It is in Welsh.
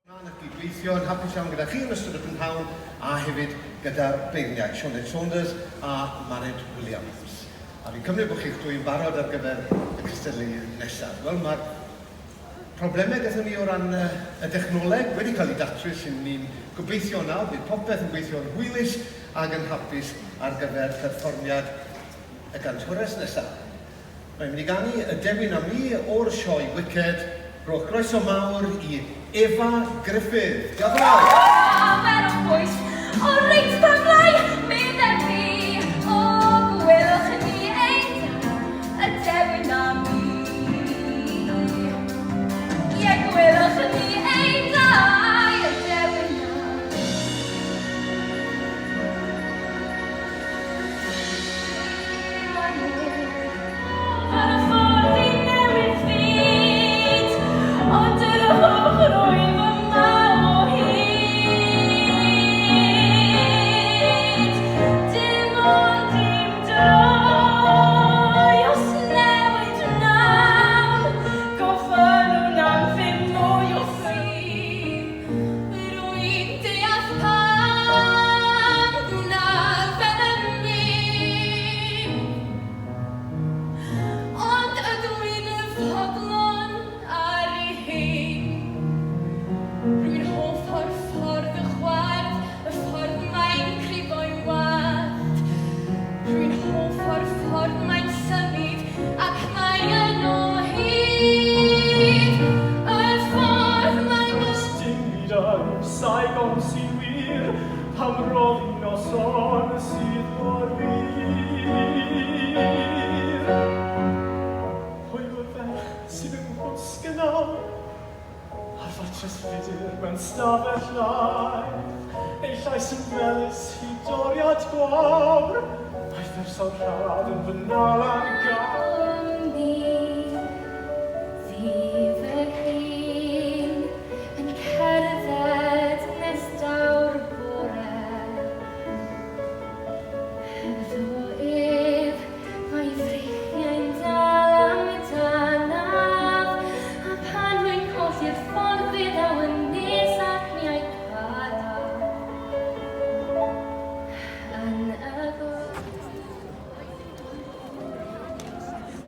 Gweithio yn hapus iawn gyda chi yn ystod y prynhawn a hefyd gyda'r beirniau Sioe Gerdd a Margam Williams. A fi'n cymryd bod chi'ch dwi'n barod ar gyfer y cystadleuaeth nesaf. Wel, mae'r problemau gaethon ni o ran y dechnoleg wedi cael ei datrys sy'n ni'n gobeithio nawr bydd popeth yn gweithio'n hwylus ac yn hapus ar gyfer perfformiad y gantwres nesaf. Mae'n mynd i ganu y dewin am ni o'r sioe wiced. Rwy'ch groeso mawr i Efa Griffith. Diolch yn fawr. Meron bwys, o reit famlau, medden fi, o gwelwch ni ein, y dewin am ni. Ie, gwelwch ni ein dau, y dewin am ni. Ar y ffordd i newid fyd, ond yr ochr o'i fy maw o hyd. Dim ond dim droi, os newid nawr, goffon nhw'n am ddim mwy o ffydd. Rwy'n deall pam gwna'r fenymu, ond ydw i'n y fodlon ar ei hun. Rwy'n hoff o'r ffordd y chward, y ffordd mae'n crifo'n wad. Rwy'n hoff o'r ffordd mae'n symud ac mae'n o hyd. Y ffordd mae'n Dim byd yn Saigon sy'n wir, pam roedd un noson sydd mor wir. Pwy o'r ferch sydd yn hwsg yn awr, a'r ffatres fudr mewn stafell laeth, ei llais yn felys i doriad gwawr, a'i fersal rhad yn fy nalan gawr.